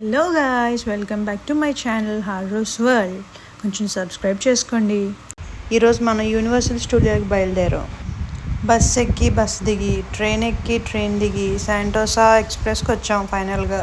Hello guys, welcome back to my channel Haro's World. కొంచెం subscribe చేసుకోండి. ఈరోజు మనం యూనివర్సల్ స్టూడియోకి బయలుదేరాం. బస్ ఎక్కి బస్ దిగి, ట్రైన్ ఎక్కి ట్రైన్ దిగి, శాంటోసా ఎక్స్ప్రెస్కి వచ్చాం ఫైనల్గా.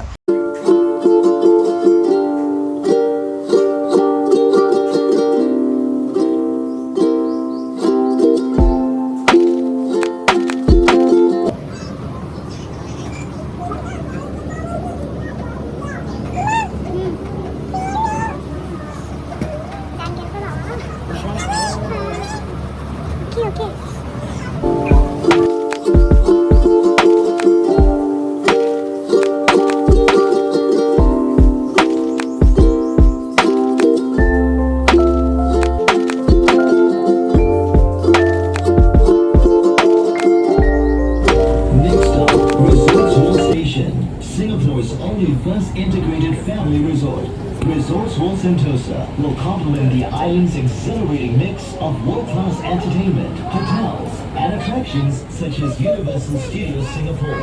Singapore's only first integrated family resort. Resorts World Sentosa will complement the island's exhilarating mix of world-class entertainment, hotels, and attractions such as Universal Studios Singapore.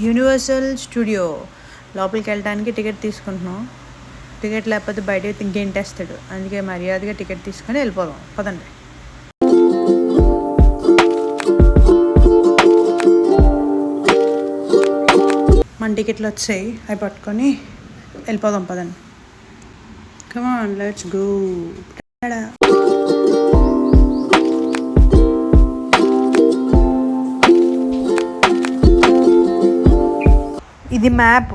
Universal studio లోపలికి వెళ్ళడానికి ticket తీసుకుంటున్నాం. Ticket లేకపోతే బయట గెంటేస్తాడు, అందుకే మర్యాదగా టికెట్ తీసుకొని వెళ్ళిపోదాం. పదండి. మన టికెట్లు వచ్చాయి, అవి పట్టుకొని వెళ్ళిపోదాం. పదండి. Come on, let's go. ఇది మ్యాప్,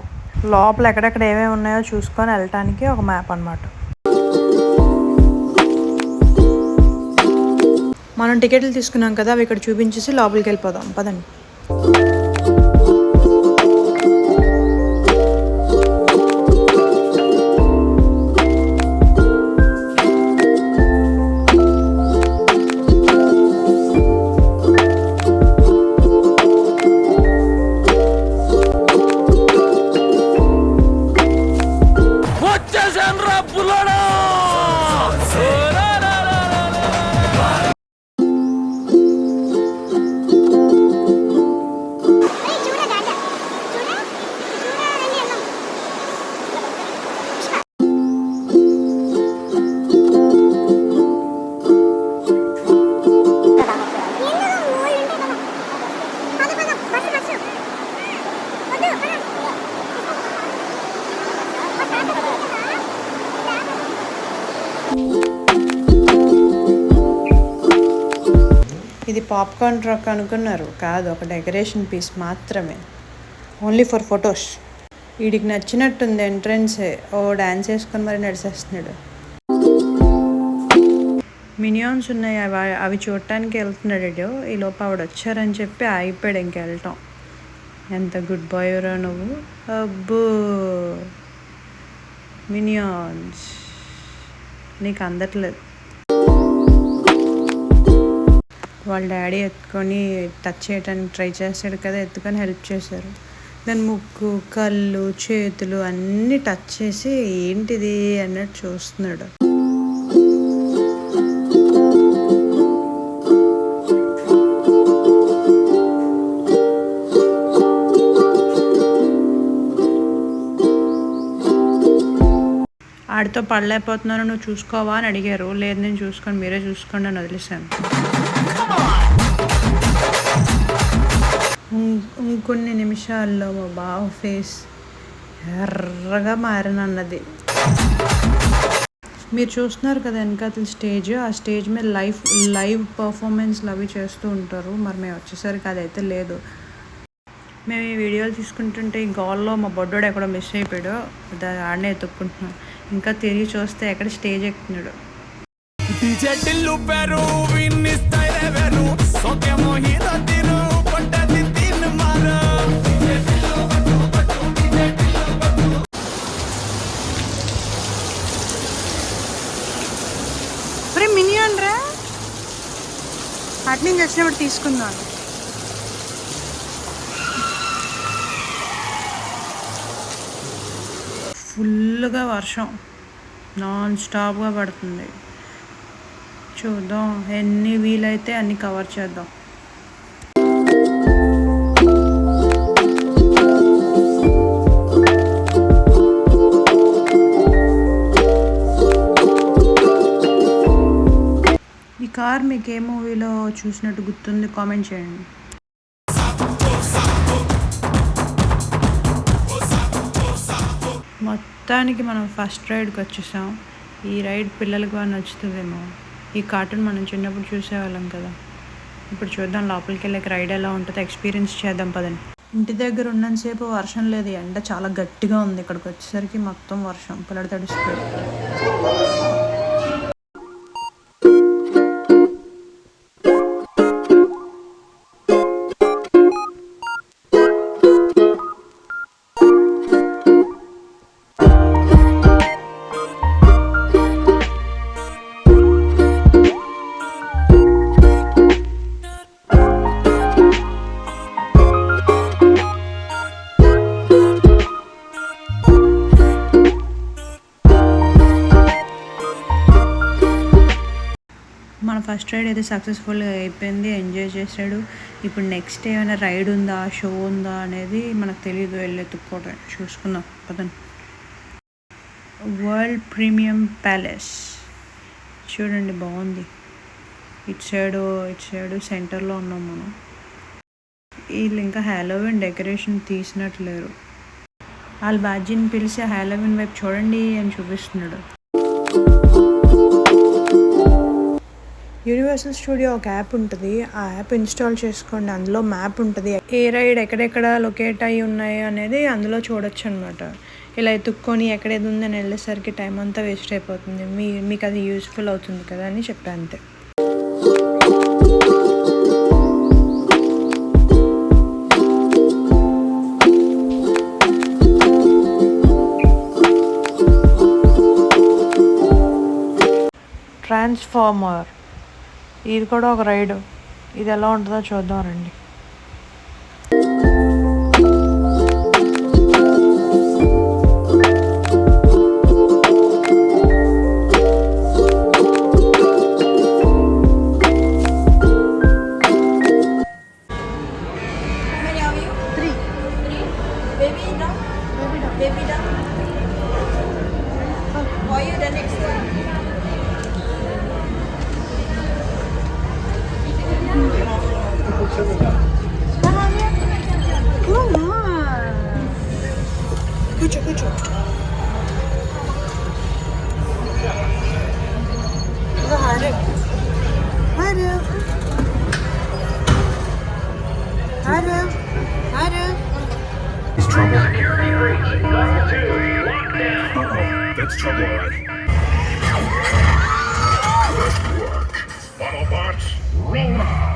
లోపల ఎక్కడెక్కడ ఏమేమి ఉన్నాయో చూసుకొని వెళ్ళటానికి ఒక మ్యాప్ అన్నమాట. మనం టికెట్లు తీసుకున్నాం కదా, అవి ఇక్కడ చూపించేసి లోపలికి వెళ్ళిపోదాం. పదండి. ఇది పాప్కార్న్ ట్రక్ అనుకున్నారు, కాదు, ఒక డెకరేషన్ పీస్ మాత్రమే, ఓన్లీ ఫర్ ఫొటోస్. వీడికి నచ్చినట్టుంది ఎంట్రన్సే. ఓ డ్యాన్స్ వేసుకొని మరి నడిచేస్తున్నాడు. మినియాన్స్ ఉన్నాయి, అవి చూడటానికి వెళ్తున్నాడు. ఈ లోపు ఆవిడ వచ్చారని చెప్పి ఆగిపోయాడు ఇంకెళ్ళటం. ఎంత గుడ్ బాయ్ రా నువ్వు. అబ్బో మినియాన్స్, నీకు అందట్లేదు. వాళ్ళ డాడీ ఎత్తుకొని టచ్ చేయడానికి ట్రై చేశాడు కదా, ఎత్తుకొని హెల్ప్ చేశారు. దాని ముక్కు, కళ్ళు, చేతులు అన్నీ టచ్ చేసి ఏంటిది అన్నట్టు చూస్తున్నాడు. ఆడితో పడలేకపోతున్నాను, నువ్వు చూసుకోవా అని అడిగారు. లేదు, నేను చూసుకోండి, మీరే చూసుకోండి అని వదిలేశాను. ఇంకొన్ని నిమిషాల్లో మా బావ ఫేస్ ఎర్రగా మారినన్నది. మీరు చూస్తున్నారు కదా వెనకాతల స్టేజ్, ఆ స్టేజ్ మీద లైవ్ పర్ఫార్మెన్స్లు అవి చేస్తూ ఉంటారు. మరి మేము వచ్చేసరికి అదైతే లేదు. మేము ఈ వీడియోలు తీసుకుంటుంటే ఈ గోల్లో మా బొడ్డోడు ఎక్కడో మిస్ అయిపోయాడు, ఆడనే ఎత్తుక్కుంటున్నాం. ఇంకా తిరిగి చూస్తే ఎక్కడ stage ఎక్కుతున్నాడు. Só que morri da tiro, porta de tino, mano. అటు నుంచి వచ్చినప్పుడు తీసుకుందాం. ఫుల్గా వర్షం నాన్ స్టాప్గా పడుతుంది. చూద్దాం ఎన్ని వీలైతే అన్ని కవర్ చేద్దాం. ఈ కార్ మీకు ఏ మూవీలో చూసినట్టు గుర్తుంది? కామెంట్ చేయండి. మొత్తానికి మనం ఫస్ట్ రైడ్కి వచ్చేసాం. ఈ రైడ్ పిల్లలకి బాగా నచ్చుతుందేమో. ఈ కార్టూన్ మనం చిన్నప్పుడు చూసేవాళ్ళం కదా. ఇప్పుడు చూద్దాం లోపలికి వెళ్ళాక రైడ్ ఎలా ఉంటుందో ఎక్స్పీరియన్స్ చేద్దాం పదండి. ఇంటి దగ్గర ఉన్నంతసేపు వర్షం లేదు, ఎండ చాలా గట్టిగా ఉంది. ఇక్కడికి వచ్చేసరికి మొత్తం వర్షం, పిల్లలు తడిసిపోయారు. మన ఫస్ట్ రైడ్ అయితే సక్సెస్ఫుల్గా అయిపోయింది, ఎంజాయ్ చేశాడు. ఇప్పుడు నెక్స్ట్ ఏమైనా రైడ్ ఉందా, షో ఉందా అనేది మనకు తెలియదు, వెళ్ళి ఎత్తుక్కోవడం చూసుకుందాం పదండి. వరల్డ్ ప్రీమియం ప్యాలెస్ చూడండి, బాగుంది. ఇటు సైడు సెంటర్లో ఉన్నాం మనం. వీళ్ళు ఇంకా హ్యాలోవిన్ డెకరేషన్ తీసినట్లేరు. వాళ్ళ బాధ్యని పిలిచి హ్యాలోవిన్ వైపు చూడండి అని చూపిస్తున్నాడు. యూనివర్సల్ స్టూడియో ఒక యాప్ ఉంటుంది, ఆ యాప్ ఇన్స్టాల్ చేసుకోండి. అందులో మ్యాప్ ఉంటుంది, ఏ రైడ్ ఎక్కడెక్కడ లొకేట్ అయ్యి ఉన్నాయి అనేది అందులో చూడొచ్చు అనమాట. ఇలా ఎత్తుక్కొని ఎక్కడేది ఉందని వెళ్ళేసరికి టైం అంతా వేస్ట్ అయిపోతుంది. మీకు అది యూస్ఫుల్ అవుతుంది కదా అని చెప్పాను అంతే. ట్రాన్స్ఫార్మర్ ఇది కూడా ఒక రైడ్. ఇది ఎలా ఉంటుందో చూద్దాం రండి. కూర్చో. That's trouble, all right. Autobots, roll out.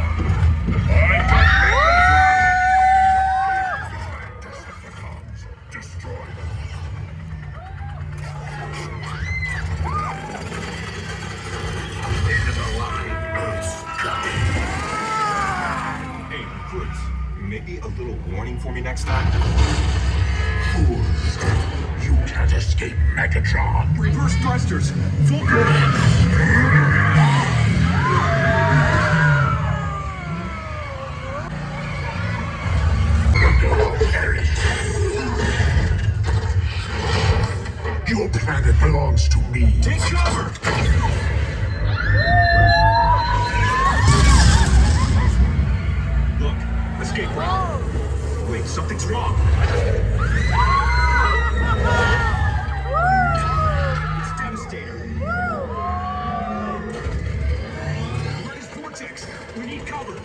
Destroy them. Into the line, Earth's coming. Hey, Chris, maybe a little warning for me next time? Fools. You can't escape Megatron. Reverse thrusters. Full Your planet belongs to me. Take cover. Look, escape route. Wait, something's wrong. It's Devastator. Where is Vortex? We need cover.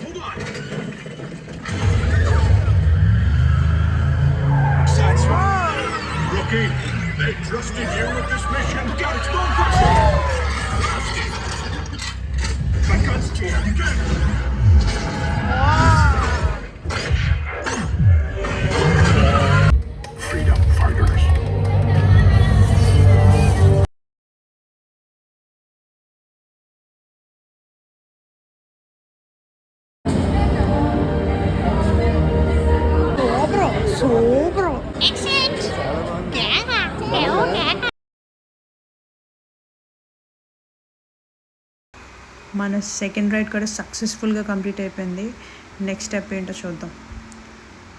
Hold on. Sideswipe. Rookie, they trusted you with this mission. Got explode pressure. My gun's jammed again. మన second ride కూడా సక్సెస్ఫుల్గా complete అయిపోయింది. Next step ఏంటో చూద్దాం.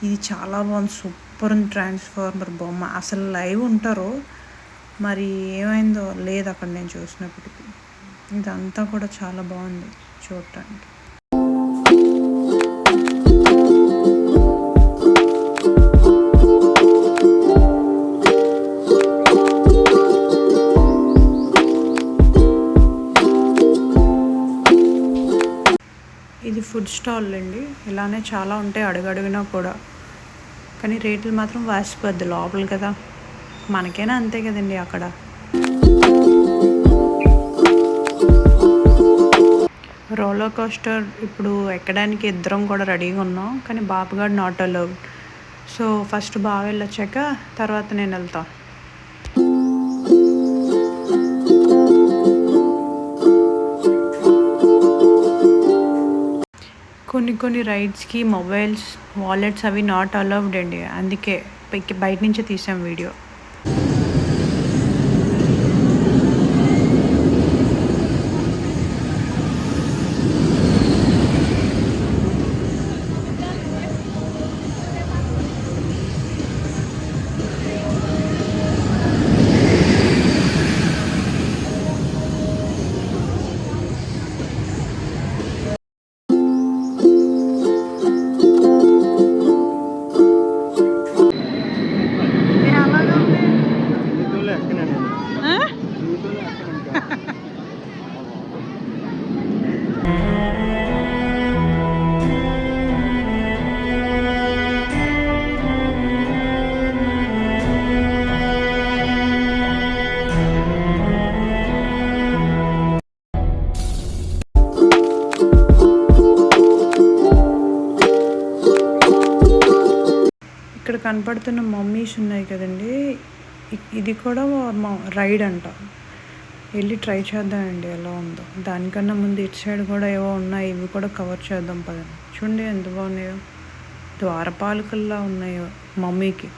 ఇది చాలా బాగుంది, super ఉంది. ట్రాన్స్ఫార్మర్ బొమ్మ అసలు లైవ్ ఉంటారు, మరి ఏమైందో లేదు అక్కడ నేను చూసినప్పటికీ. ఇదంతా కూడా చాలా బాగుంది చూడటానికి. ఇది ఫుడ్ స్టాల్ అండి, ఇలానే చాలా ఉంటాయి అడుగడుగునా కూడా, కానీ రేట్లు మాత్రం వాసిపోద్ది లోపల కదా, మనకైనా అంతే కదండి. అక్కడ రోలర్ కోస్టర్ ఇప్పుడు ఎక్కడానికి ఇద్దరం కూడా రెడీగా ఉన్నాం, కానీ బాబుగాడు నాట్ అలౌడ్. సో ఫస్ట్ బాగా వెళ్ళొచ్చాక తర్వాత నేను వెళ్తాను. కొన్ని రైడ్స్కి మొబైల్స్, వాలెట్స్ అవి నాట్ అలౌడ్ అండి, అందుకే బయట నుంచే తీసాం వీడియో. ఇక్కడ కనపడుతున్న మమ్మీస్ ఉన్నాయి కదండి, ఇది కూడా రైడ్ అంట. వెళ్ళి ట్రై చేద్దామండి ఎలా ఉందో. దానికన్నా ముందు ఇటు సైడ్ కూడా ఏవో ఉన్నాయి, ఇవి కూడా కవర్ చేద్దాం పదండి. చూడండి ఎంత బాగున్నాయో, ద్వారపాలకల్లా ఉన్నాయో మమ్మీకి.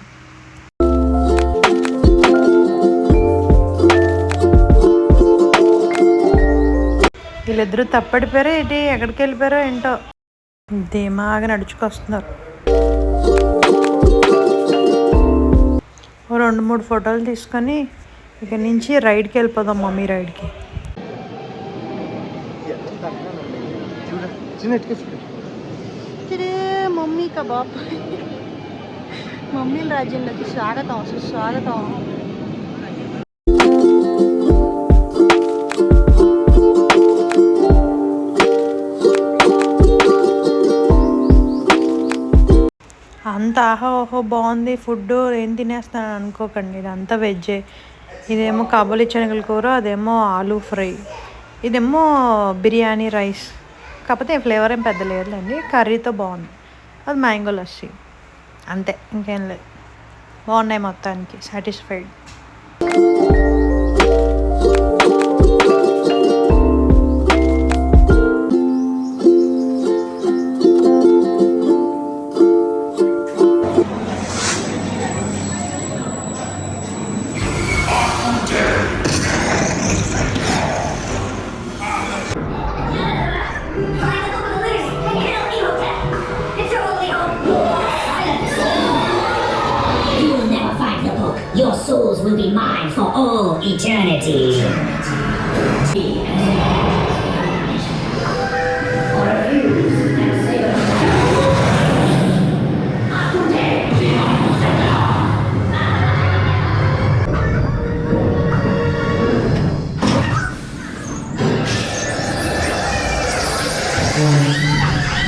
వీళ్ళిద్దరూ తప్పడిపోయారో ఏంటి, ఎక్కడికి వెళ్ళిపోయారో ఏంటో, ధీమాగా నడుచుకొస్తున్నారు. 2-3 ఫోటోలు తీసుకొని ఇక నుంచి రైడ్కి వెళ్ళిపోదాం, మమ్మీ రైడ్కి. మమ్మీ కబాబ్, మమ్మీ రాజ్యంలోకి స్వాగతం, సుస్వాగతం. అంత ఆహా ఓహో బాగుంది ఫుడ్, ఏం తినేస్తాను అనుకోకండి, ఇదంతా వెజ్జే. ఇదేమో కాబూలి శనగల కూర, అదేమో ఆలూ ఫ్రై, ఇదేమో బిర్యానీ రైస్. కాకపోతే ఫ్లేవర్ ఏం పెద్ద లేదులేండి, కర్రీతో బాగుంది. అది మ్యాంగో లస్సీ, అంతే, ఇంకేం లేదు. బాగున్నాయి మొత్తానికి, satisfied. Your souls will be mine for all eternity.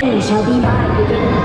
You shall be mine beginning.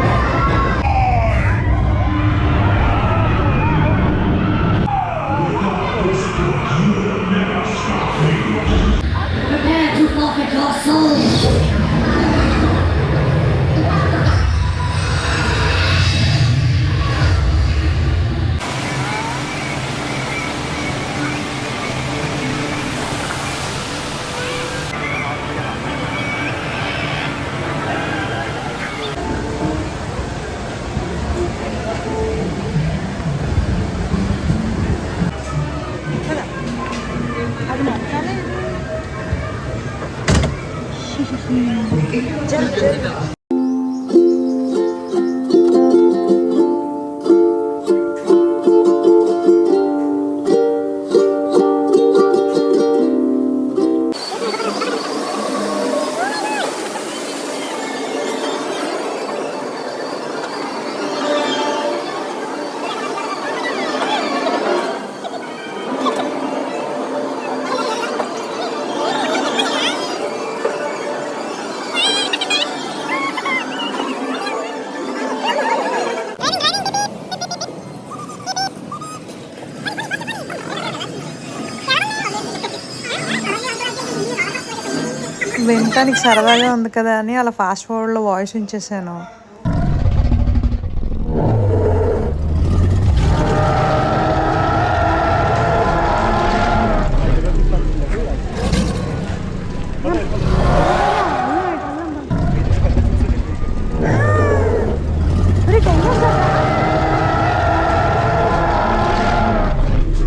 వినటానికి సరదాగా ఉంది కదా అని అలా ఫాస్ట్ ఫార్వర్డ్లో వాయిస్ ఉంచేసాను.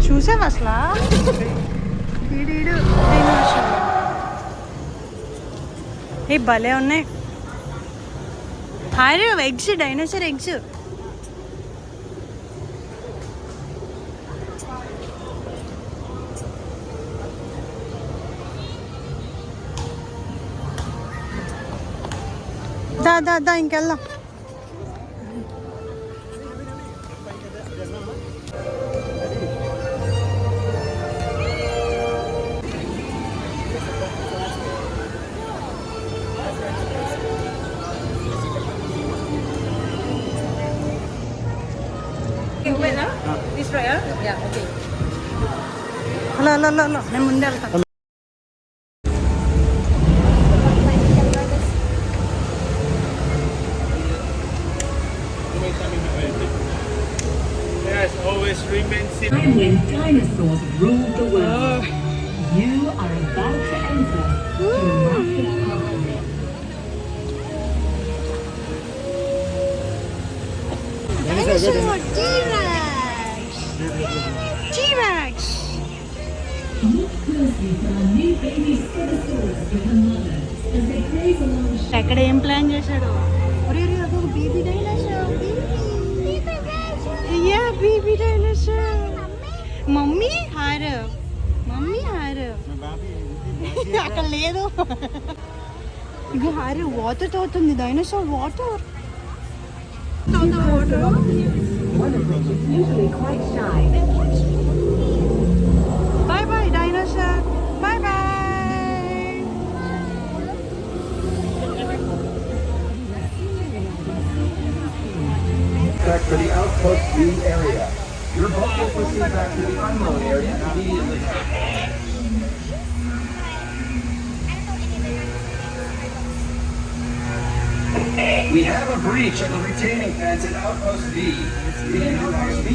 చూసావా అసలు ఏ భలే ఉన్నాయి. Hi eggs, dinosaur eggs. దా దా దా ఇంకెళ్దాం. హలో హలో హలో హలో, నేను ముందే వెళ్తాను. Time when dinosaurs ruled the world. You are about to enter Jurassic Park. T-Rex. Look closely for our new baby Stegosaurus with her mother as they graze along the ఎక్కడ ఏం plan చేశాడు? అదొక baby dinosaur. Yeah baby dinosaur. Mummy her, mummy her అక్కడ లేదు. ఇది her water తాగుతుంది. Dinosaur water usually quite shy. Bye bye dinosaur. Bye bye. Back for the Outpost B area. Your boat will proceed back to the unknown area immediately. We have a breach of the retaining fence at Outpost B. The Outpost B.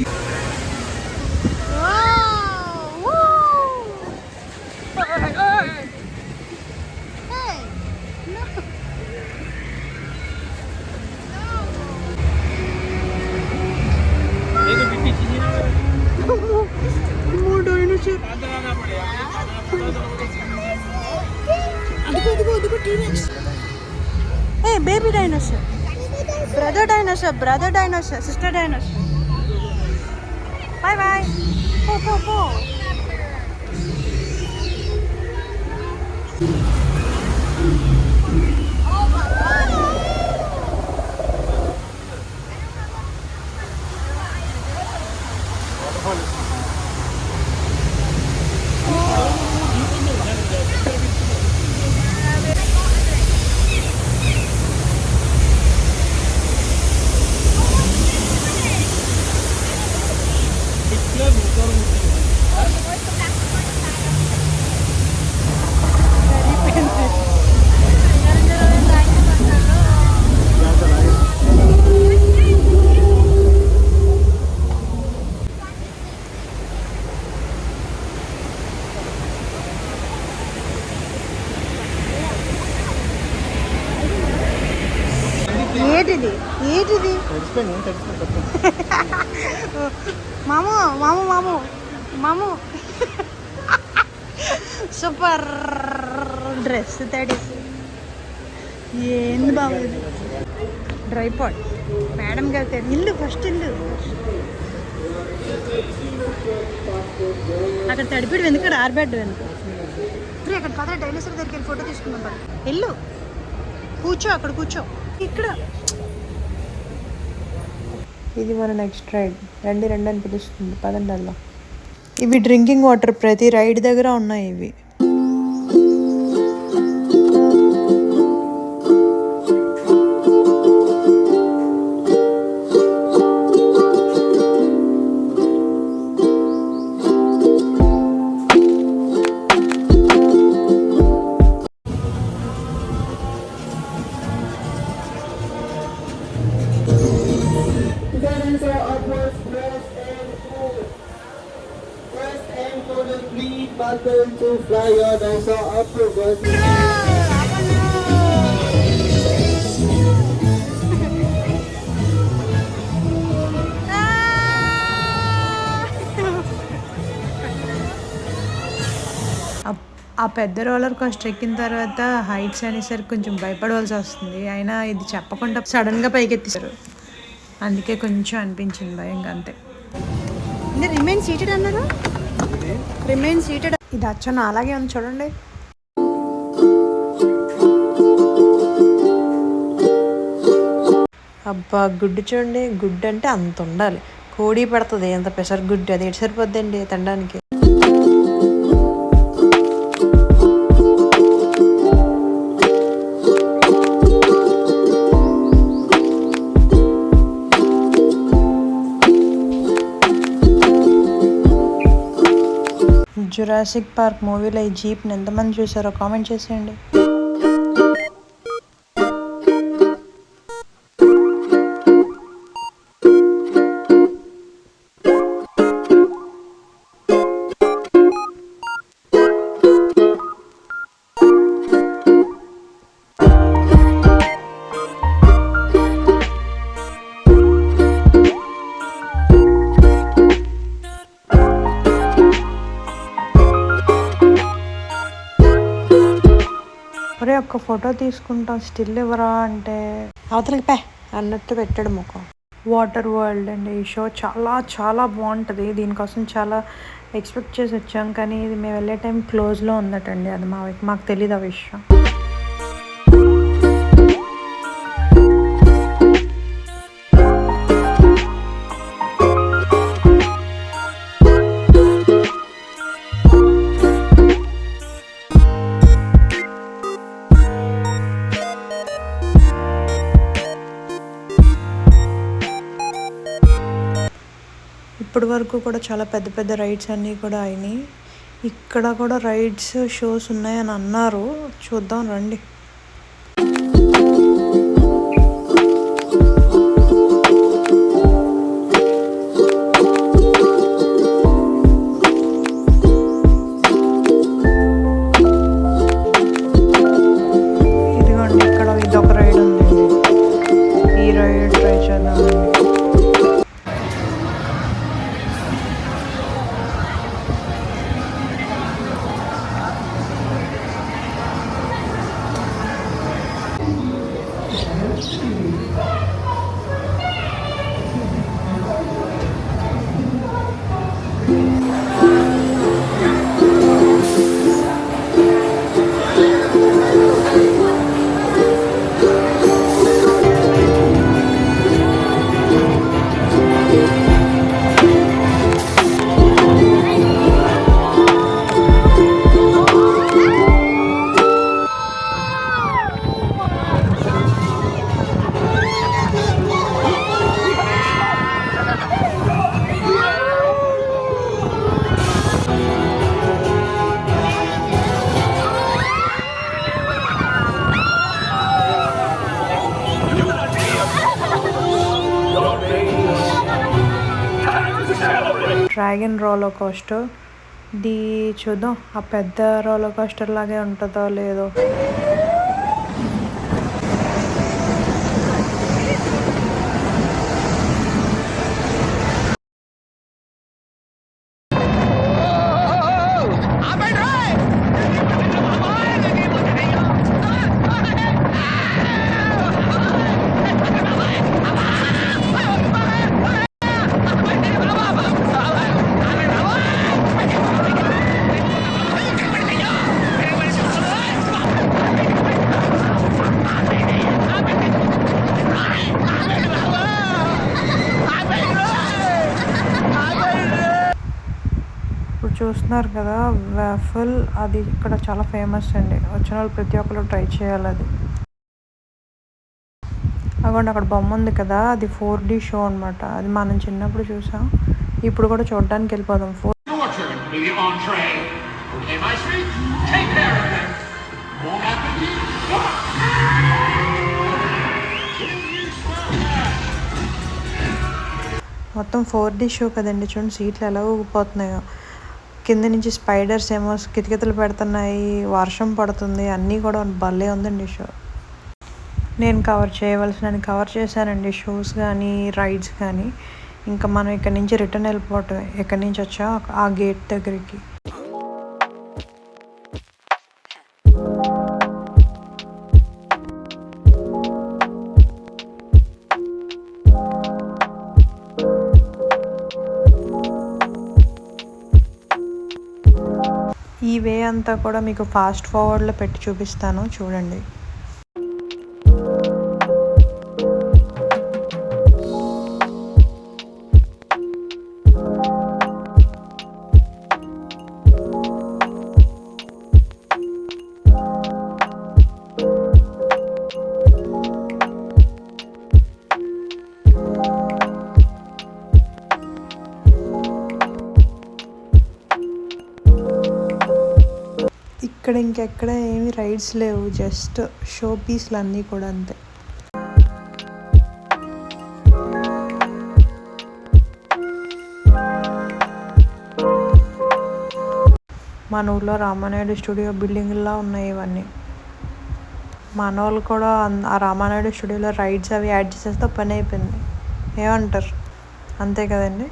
Hey, baby dinosaur. Brother dinosaur, sister dinosaur. Bye bye. Po. ఏంటిది మాము super dress. ఏంది బాగోదు dry pot madam గారు ఇల్లు first ఇల్లు అక్కడ తడిపిడి వెనుక ఆర్బెడ్ వెనుక అక్కడ పద డైనోసార్ దగ్గరికి వెళ్ళి ఫోటో తీసుకుందాం పద ఇల్లు కూర్చో అక్కడ కూర్చో ఇక్కడ ఇది మన నెక్స్ట్ రైడ్ రండి రండి అని పిలుస్తుంది పదండి అలా ఇవి డ్రింకింగ్ వాటర్ ప్రతి రైడ్ దగ్గర ఉన్నాయి ఇవి Button to fly your dinosaur upwards. ఆ పెద్ద రోలర్ కోస్టర్ ఎక్కిన తర్వాత హైట్స్ అనేసరికి కొంచెం భయపడవలసి వస్తుంది అయినా ఇది చెప్పకుండా సడన్గా పైకెత్తిసారు అందుకే కొంచెం అనిపించింది భయంగా అంతే రిమైన్ సీటెడ్ అన్నారు రిమైన్ సీటెడ్ ఇది అచ్చన అలాగే ఉంది చూడండి అబ్బా గుడ్డు చూడండి గుడ్డు అంటే అంత ఉండాలి కోడి పడుతుంది ఎంత పెసర గుడ్డు అది ఎటు సరిపోద్దండి తినడానికి జురాసిక్ పార్క్ మూవీలో ఈ జీప్ని ఎంతమంది చూసారో కామెంట్ చేసేయండి ఒరే ఒక్క ఫోటో తీసుకుంటాం స్టిల్ ఇవ్వరా అంటే అవతలకి పే అన్నట్టు పెట్టాడు ముఖం వాటర్ వరల్డ్ అండి ఈ షో చాలా చాలా బాగుంటుంది దీనికోసం చాలా ఎక్స్పెక్ట్ చేసి వచ్చాం కానీ ఇది మేము వెళ్ళే టైం క్లోజ్లో ఉందటండి అది మాకు తెలియదు ఆ విషయం ఇప్పటి వరకు కూడా చాలా పెద్ద పెద్ద రైడ్స్ అన్నీ కూడా అయినాయి ఇక్కడ కూడా రైడ్స్ షోస్ ఉన్నాయని అన్నారు చూద్దాం రండి ఇదిగోండి ఇక్కడ ఇదొక రైడ్ ఉంది ఈ రైడ్ ట్రై చేద్దాం డ్రాగన్ రోలర్ కోస్టర్ ఇది చూద్దాం ఆ పెద్ద రోలర్ కోస్టర్ లాగే ఉంటుందో లేదో చూస్తున్నారు కదా వాఫల్, అది ఇక్కడ చాలా ఫేమస్ అండి. వచ్చిన వాళ్ళు ప్రతి ఒక్కరు ట్రై చేయాలి అది. అక్కడ బొమ్మ ఉంది కదా, అది 4D షో అనమాట. అది మనం చిన్నప్పుడు చూసాం, ఇప్పుడు కూడా చూడడానికి వెళ్ళిపోదాం. Your turn to the entree. Okay, my sweet? Take care of them. Bon appetit. మొత్తం 4D షో కదండి. చూడండి సీట్లు ఎలా ఊగిపోతున్నాయో. కింద నుంచి స్పైడర్స్ ఏమో కితకితలు పెడుతున్నాయి, వర్షం పడుతుంది, అన్నీ కూడా భలే ఉందండి షో. నేను కవర్ చేశానండి, షోస్ కానీ రైడ్స్ కానీ. ఇంకా మనం ఇక్కడ నుంచి రిటర్న్ వెళ్ళిపోవటం. ఎక్కడి నుంచి వచ్చా ఆ గేట్ దగ్గరికి. ఈ వే అంతా కూడా మీకు ఫాస్ట్ ఫార్వర్డ్లో పెట్టి చూపిస్తాను, చూడండి. ఇక్కడ ఇంకెక్కడ ఏమి రైడ్స్ లేవు, జస్ట్ షో పీస్లు అన్నీ కూడా అంతే. మన ఊళ్ళో రామానాయుడు స్టూడియో బిల్డింగ్లా ఉన్నాయి ఇవన్నీ. మన వాళ్ళు కూడా ఆ రామానాయుడు స్టూడియోలో రైడ్స్ అవి యాడ్ చేసేస్తే పని అయిపోయింది. ఏమంటారు? అంతే కదండి.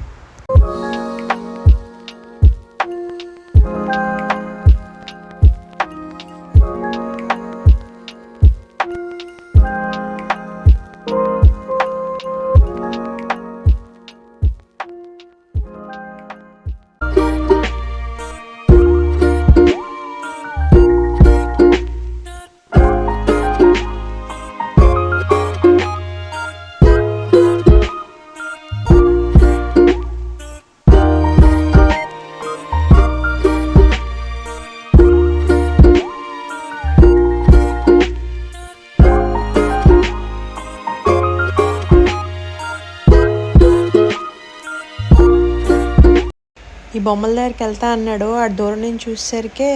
ఈ బొమ్మల దగ్గరికి వెళ్తా అన్నాడు. ఆ దూరం నుంచి చూసేసరికే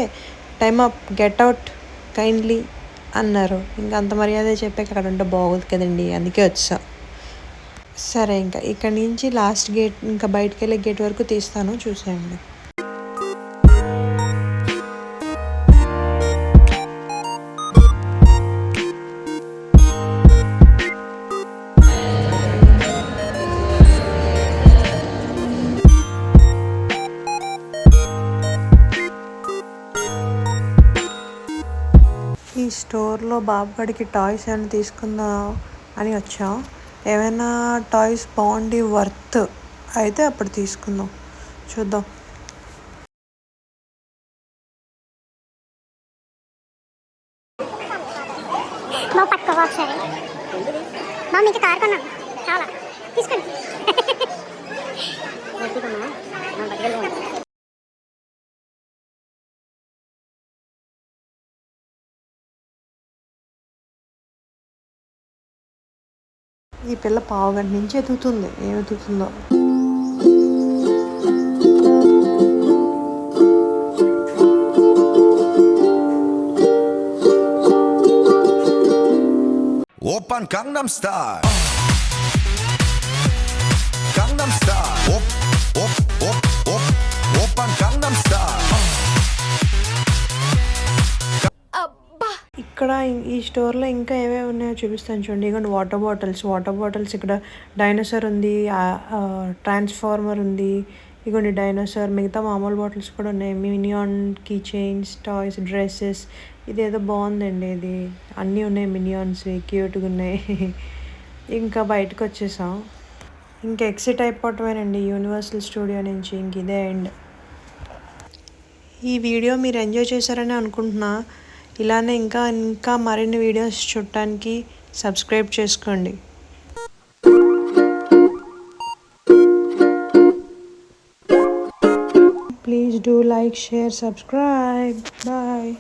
time up, get out kindly అన్నారు. ఇంకా అంత మర్యాద చెప్పాక అక్కడ ఉంటే బాగోదు కదండి, అందుకే వచ్చా. సరే, ఇంకా ఇక్కడ నుంచి లాస్ట్ గేట్, ఇంకా బయటకు వెళ్ళే గేట్ వరకు తీస్తాను, చూసేయండి. ఈ స్టోర్లో బాబుగాడికి టాయ్స్ ఏమైనా తీసుకుందాం అని వచ్చాం. ఏమైనా టాయ్స్ బాగుండి వర్త్ అయితే అప్పుడు తీసుకుందాం, చూద్దాం. బాబు పట్టుకోవా ఒకసారి. బాబు మీకు కారు కొన్నాం, చాలా తీసుకోండి. ఈ పిల్ల పావుగంట నుంచి ఎదుగుతుంది, ఏం ఎదుగుతుందో. Oppan Gangnam Style. Gangnam Style. Oppan Gangnam Style. ఇక్కడ ఈ స్టోర్లో ఇంకా ఏమేమి ఉన్నాయో చూపిస్తాను చూడండి. ఇదిగోండి వాటర్ బాటిల్స్. ఇక్కడ డైనోసార్ ఉంది, ట్రాన్స్ఫార్మర్ ఉంది. ఇదిగోండి డైనోసార్. మిగతా మామూలు బాటిల్స్ కూడా ఉన్నాయి. మినియాన్ కీ చైన్స్, టాయ్స్, డ్రెస్సెస్. ఇదేదో బాగుందండి, ఇది అన్నీ ఉన్నాయి. మినియాన్స్ క్యూట్గా ఉన్నాయి. ఇంకా బయటకు వచ్చేసాం. ఇంకా ఎగ్జిట్ అయిపోవటమేనండి యూనివర్సల్ స్టూడియో నుంచి. ఇంక ఇదే ఎండ్. ఈ వీడియో మీరు ఎంజాయ్ చేశారని అనుకుంటున్నా. ఇలానే ఇంకా మరిన్ని వీడియోస్ చూడటానికి సబ్స్క్రైబ్ చేసుకోండి. Please Please do like, share, subscribe. Bye.